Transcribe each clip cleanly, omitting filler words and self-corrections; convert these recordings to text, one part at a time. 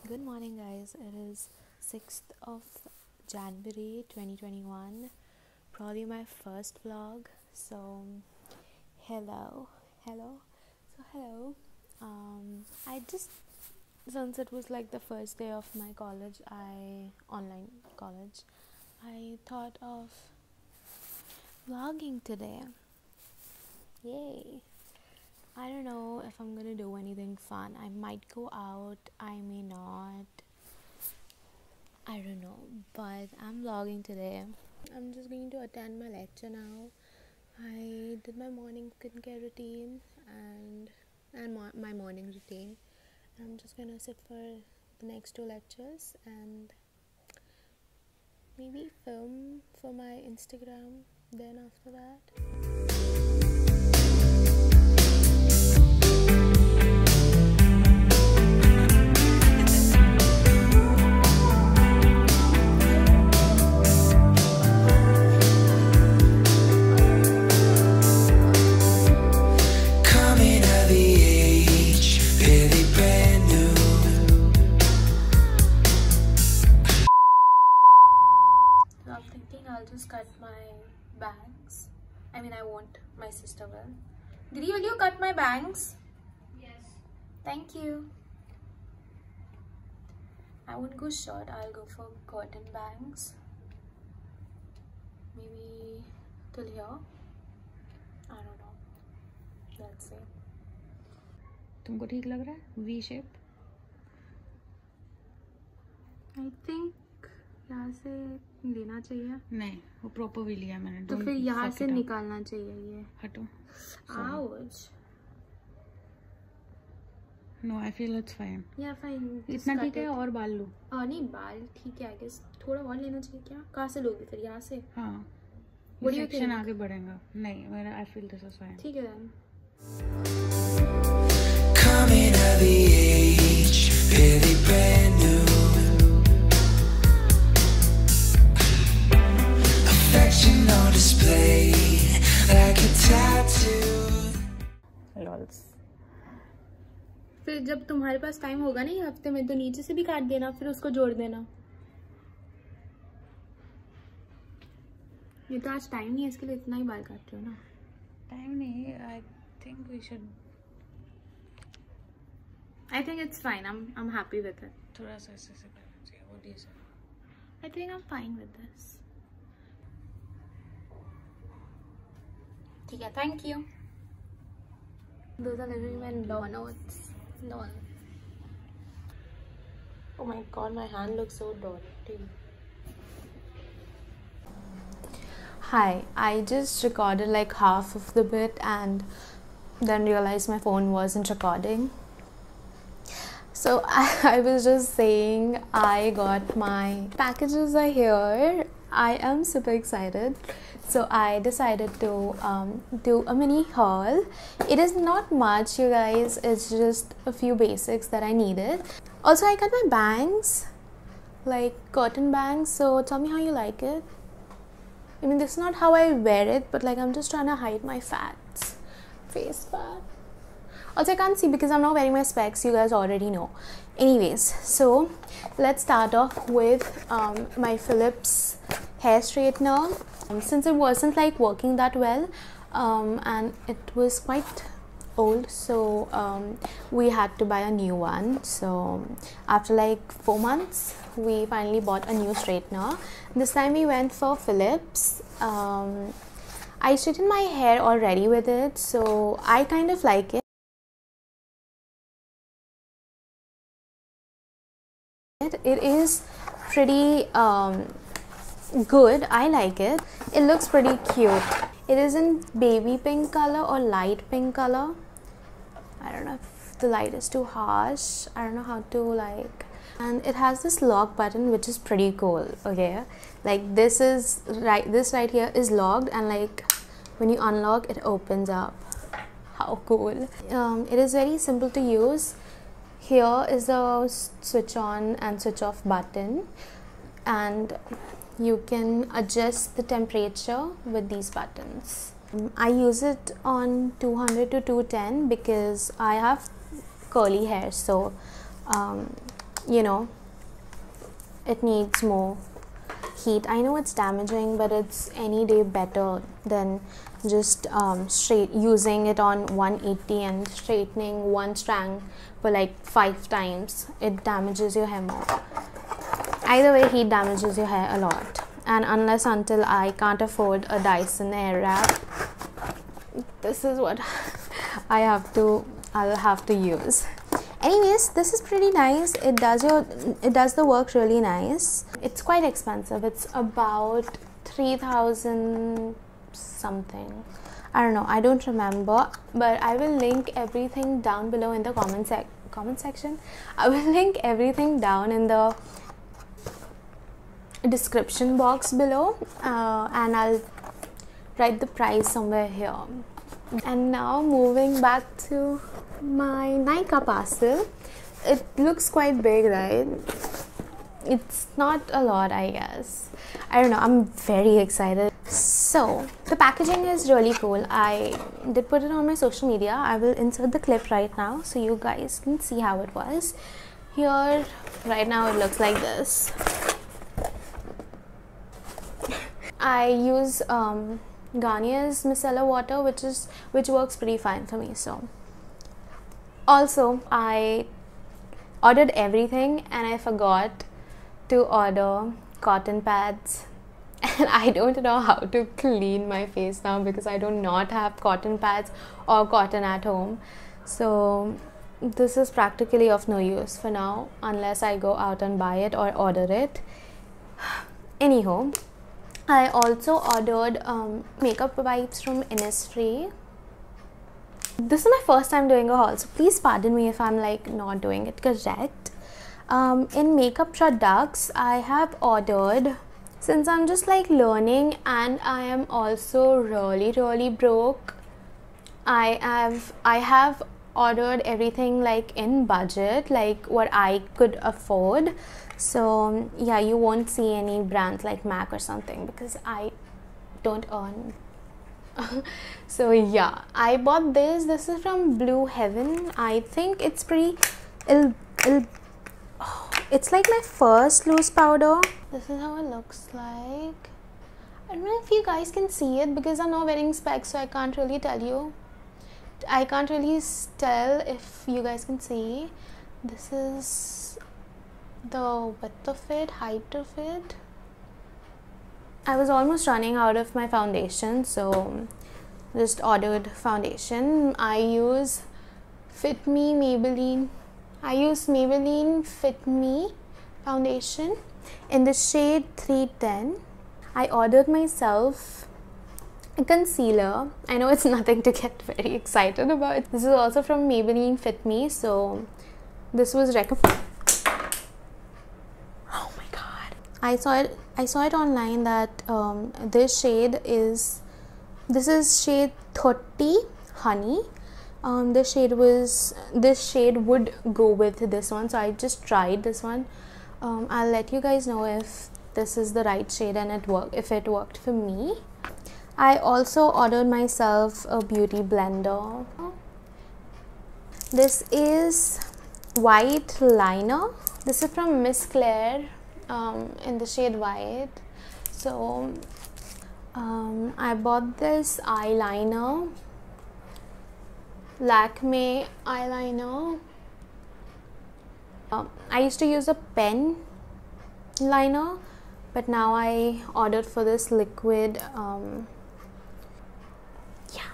Good morning, guys. It is 6th of January 2021. Probably my first vlog. So, hello. I just, since it was like the first day of my college, online college, I thought of vlogging today. Yay! I don't know if I'm gonna do anything fun. I might go out, I may not. I don't know, but I'm vlogging today. I'm just going to attend my lecture now. I did my morning skincare routine and my morning routine. I'm just gonna sit for the next 2 lectures and maybe film for my Instagram then after that. I'm thinking I'll just cut my bangs. I mean, I won't. My sister will. Didi, will you cut my bangs? Yes. Thank you. I won't go short. I'll go for cotton bangs. Maybe till here. I don't know. Let's see. तुमको ठीक लग रहा है V shape? I think यहाँ से लेना चाहिए. नहीं, वो प्रॉपर भी लिया मैंने. तो फिर यहाँ से निकालना चाहिए ये. हटो. Ouch. No, I feel it's fine. Yeah, fine. इतना ठीक है और बाल लो. नहीं, बाल ठीक है. I guess थोड़ा और लेना चाहिए क्या? कहाँ से लोगे फिर? यहाँ से? हाँ. What do you section think? आगे बढ़ेगा. नहीं, मेरा I feel this is fine. ठीक है then. Coming of the age, really brand new. Affection on display, like a tattoo. Lols. फिर जब तुम्हारे पास टाइम होगा ना ये हफ्ते में, तो नीचे से भी काट देना, फिर उसको जोड़ देना. ये तो आज टाइम नहीं है, इसके लिए इतना ही बाल काट रहे हो ना. टाइम नहीं. I think we should. I think it's fine. I'm happy with it. थोड़ा सा ऐसे से करना चाहिए. What do you say? I think I'm fine with this. ठीक है, thank you. Those are literally my law notes. No. Oh my god, my hand looks so dirty. Hi, I just recorded like half of the bit and then realized my phone wasn't recording. So I was just saying I got my packages are here. I am super excited. So I decided to do a mini haul. It is not much, you guys. It's just a few basics that I needed. Also, I got my bangs, like cotton bangs. So tell me how you like it. I mean, this is not how I wear it, but like I'm just trying to hide my fats, face fat. Also, I can't see because I'm not wearing my specs. You guys already know. Anyways, so let's start off with my Philips hair straightener. Since it wasn't like working that well, and it was quite old, so we had to buy a new one. So after like 4 months, we finally bought a new straightener. This time we went for Philips. I straightened my hair already with it, so I kind of like it. It is pretty good. I like it. It looks pretty cute. It is in baby pink color or light pink color. I don't know if the light is too harsh. I don't know how to like. And it has this lock button which is pretty cool. Okay, like this right here is locked, and like when you unlock it opens up. How cool. It is very simple to use. Here is the switch on and switch off button, and you can adjust the temperature with these buttons. I use it on 200 to 210 because I have curly hair, so you know, it needs more heat. I know it's damaging, but it's any day better than just straight using it on 180 and straightening one strand for like 5 times. It damages your hair more. Either way, heat damages your hair a lot, and until I can't afford a Dyson Airwrap, this is what I'll have to use. Anyways, this is pretty nice. It does the work really nice. It's quite expensive. It's about 3,000 something. I don't know, I don't remember, but I will link everything down below in the comment section. I will link everything down in the description box below, and I'll write the price somewhere here. And now moving back to my Nykaa parcel. It looks quite big, right? It's not a lot, I guess. I don't know, I'm very excited. So the packaging is really cool. I did put it on my social media. I will insert the clip right now so you guys can see how it was. Here right now it looks like this. I use Garnier's micellar water, which works pretty fine for me. So also I ordered everything and I forgot to order cotton pads, and I don't know how to clean my face now because I do not have cotton pads or cotton at home. So this is practically of no use for now unless I go out and buy it or order it. Anyhow, I also ordered makeup wipes from Innisfree. This is my first time doing a haul, so please pardon me if I'm like not doing it correct. In makeup products, I have ordered, since I'm just like learning and I am also really broke, I have ordered everything like in budget, like what I could afford. So yeah, you won't see any brands like MAC or something because I don't earn. So yeah, I bought this. This is from Blue Heaven. I think it's pretty it's like my first loose powder. This is how it looks like. I don't know if you guys can see it because I'm not wearing specs, so I can't really tell you. I can't really tell if you guys can see. This is the width of it, height of it. I was almost running out of my foundation, so just ordered foundation. I use Fit Me Maybelline. I use Maybelline Fit Me foundation in the shade 310. I ordered myself a concealer. I know it's nothing to get very excited about. This is also from Maybelline Fit Me, so this was recommended. Oh my god! I saw it online that this is shade 30 Honey. This shade would go with this one, so I just tried this one. I'll let you guys know if this is the right shade and if it worked for me. I also ordered myself a beauty blender. This is white liner. This is from Miss Claire in the shade white. So I bought this eyeliner, Lakme eyeliner. I used to use a pen liner, but now I ordered for this liquid. Yeah,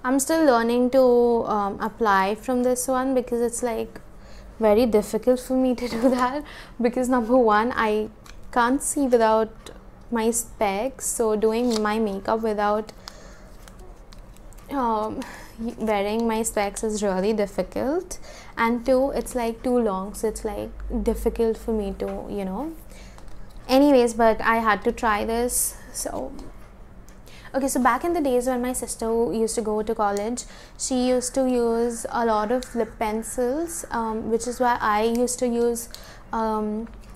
I'm still learning to apply from this one because it's like very difficult for me to do that because number one, I can't see without my specs, so doing my makeup without wearing my specs is really difficult, and two, it's like too long, so it's like difficult for me to, you know. Anyways, but I had to try this. So okay, so back in the days when my sister used to go to college, she used to use a lot of lip pencils, which is why I used to use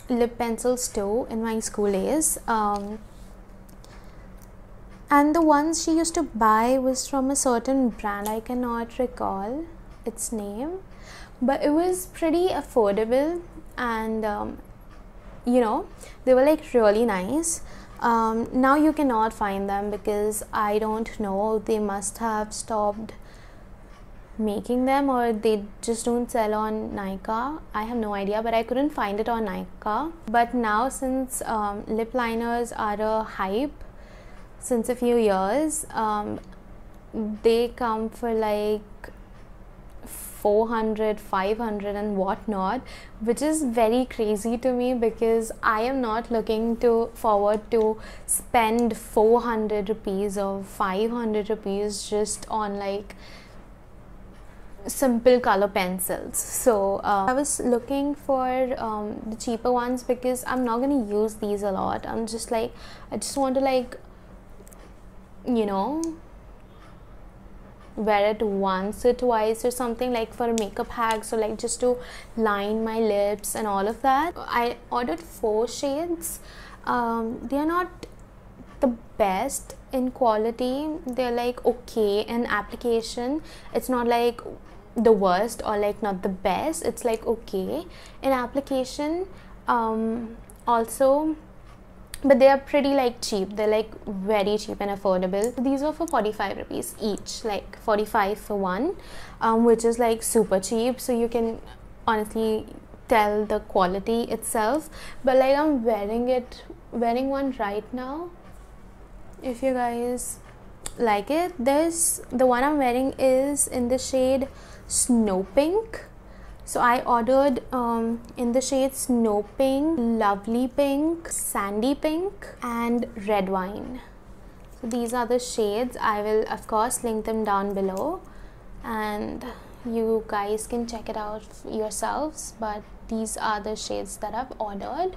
lip pencils too in my school days. and the ones she used to buy was from a certain brand. I cannot recall its name, but it was pretty affordable, and you know, they were like really nice. Now you cannot find them because I don't know, they must have stopped making them, or they just don't sell on Nykaa. I have no idea, but I couldn't find it on Nykaa. But now, since lip liners are a hype since a few years, they come for like 400, 500 and whatnot, which is very crazy to me because I am not looking forward to spend 400 rupees or 500 rupees just on like simple color pencils. So I was looking for the cheaper ones because I'm not going to use these a lot. I'm just like, I just want to like, you know, wear it once or twice or something, like for makeup hacks, or like just to line my lips and all of that. I ordered 4 shades. They are not the best in quality. They're like okay in application. It's not like the worst or like not the best. It's like okay in application also, but they are pretty like cheap. They're like very cheap and affordable. These were for 45 rupees each, like 45 for one, which is like super cheap. So you can honestly tell the quality itself. But like I'm wearing one right now. If you guys like it, the one I'm wearing is in the shade Snow Pink. So I ordered in the shades Snow Pink, Lovely Pink, Sandy Pink and Red Wine. So these are the shades. I will of course link them down below and you guys can check it out yourselves, but these are the shades that I've ordered.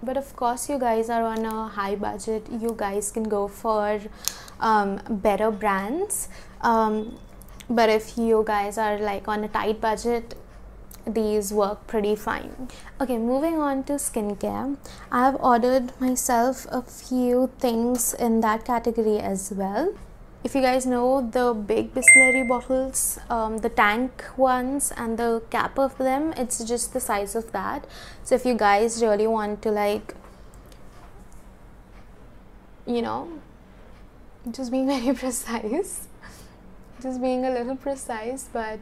But of course you guys are on a high budget, you guys can go for better brands, but if you guys are like on a tight budget, these work pretty fine. Okay, moving on to skincare. I have ordered myself a few things in that category as well. If you guys know the big Bisleri bottles, the tank ones and the cap of them, it's just the size of that. So if you guys really want to like, you know, just being very precise, just being a little precise, but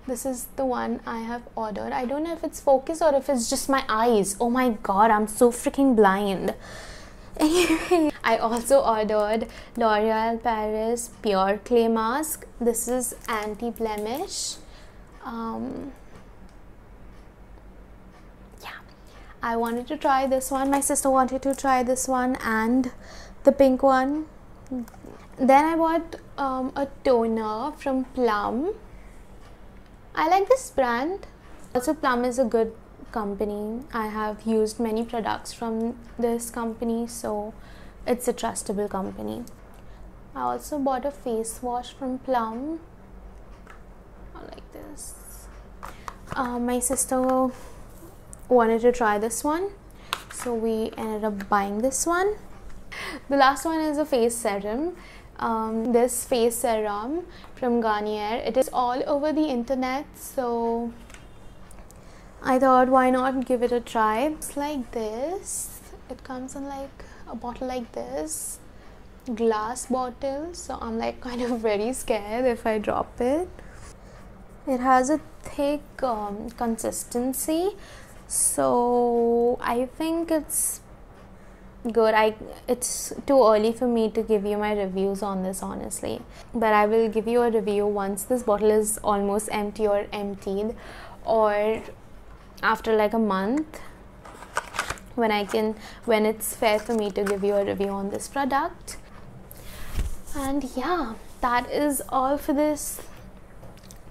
this is the one I have ordered. I don't know if it's focus or if it's just my eyes. Oh my god, I'm so freaking blind. Anyway, I also ordered L'Oreal Paris Pure Clay Mask. This is anti-blemish. Yeah, I wanted to try this one. My sister wanted to try this one and the pink one. Then I bought a toner from Plum. I like this brand. Also, Plum is a good company. I have used many products from this company, so it's a trustable company. I also bought a face wash from Plum. I like this. My sister wanted to try this one, so we ended up buying this one. The last one is a face serum. This face serum from Garnier. It is all over the internet, so I thought why not give it a try. It's like this. It comes in like a bottle like this, glass bottle, so I'm like kind of very scared if I drop it. It has a thick consistency, so I think it's good. It's too early for me to give you my reviews on this, honestly, but I will give you a review once this bottle is almost empty or emptied, or after like a month, when it's fair for me to give you a review on this product. And yeah, that is all for this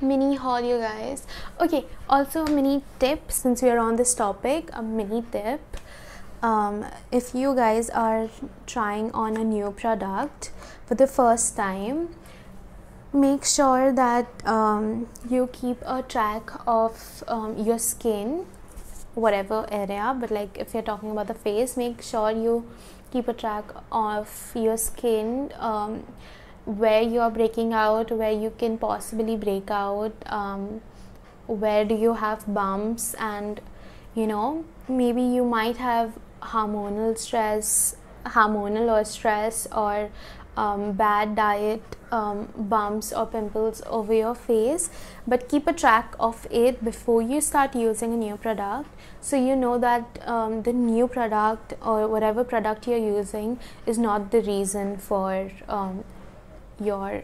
mini haul, you guys. Okay, also a mini tip, since we are on this topic, a mini tip. If you guys are trying on a new product for the first time, make sure that you keep a track of your skin, whatever area, but like if you're talking about the face, make sure you keep a track of your skin, where you are breaking out, where you can possibly break out, where do you have bumps, and maybe you might have hormonal or stress, or bad diet, bumps or pimples over your face. But keep a track of it before you start using a new product, so you know that the new product or whatever product you're using is not the reason for your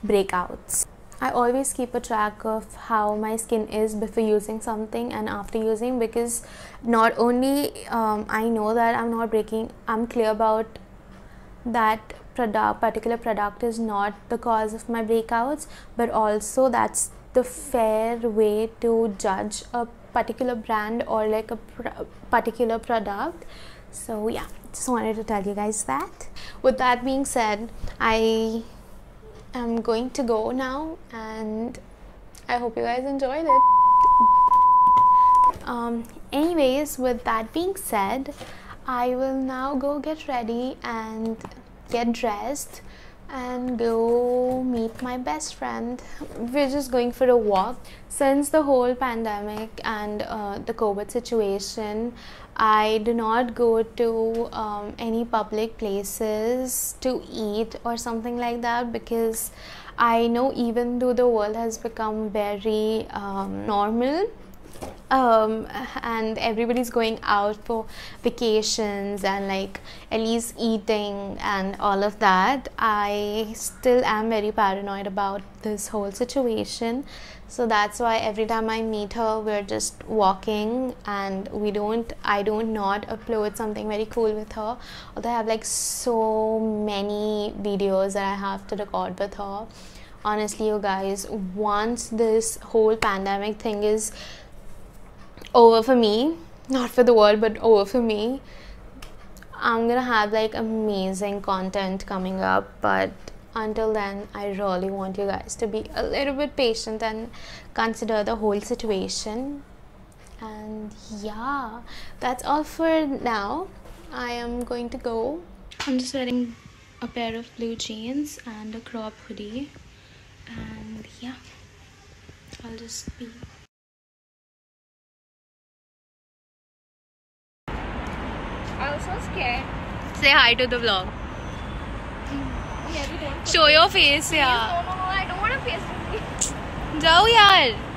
breakouts. I always keep a track of how my skin is before using something and after using, because not only I know that I'm clear about that particular product is not the cause of my breakouts, but also that's the fair way to judge a particular brand or like a particular product. So yeah, just wanted to tell you guys that. With that being said, I am going to go now, and I hope you guys enjoyed it. Anyways, with that being said, I will now go get ready and get dressed and go meet my best friend. We're just going for a walk. Since the whole pandemic and the COVID situation, I do not go to any public places to eat or something like that, because I know even though the world has become very normal, and everybody's going out for vacations and like at least eating and all of that, I still am very paranoid about this whole situation. So that's why every time I meet her, we're just walking, and I don't not upload something very cool with her, although I have like so many videos that I have to record with her. Honestly, you guys, once this whole pandemic thing is over for me, not for the world but over for me, I'm gonna have like amazing content coming up. But until then, I really want you guys to be a little bit patient and consider the whole situation. And yeah, that's all for now. I am going to go. I'm just wearing a pair of blue jeans and a crop hoodie, and yeah, I'll just be I was so scared. say hi to the vlog. Yeah, we don't. Show your face, yeah. No, I don't want to face you. जाओ यार.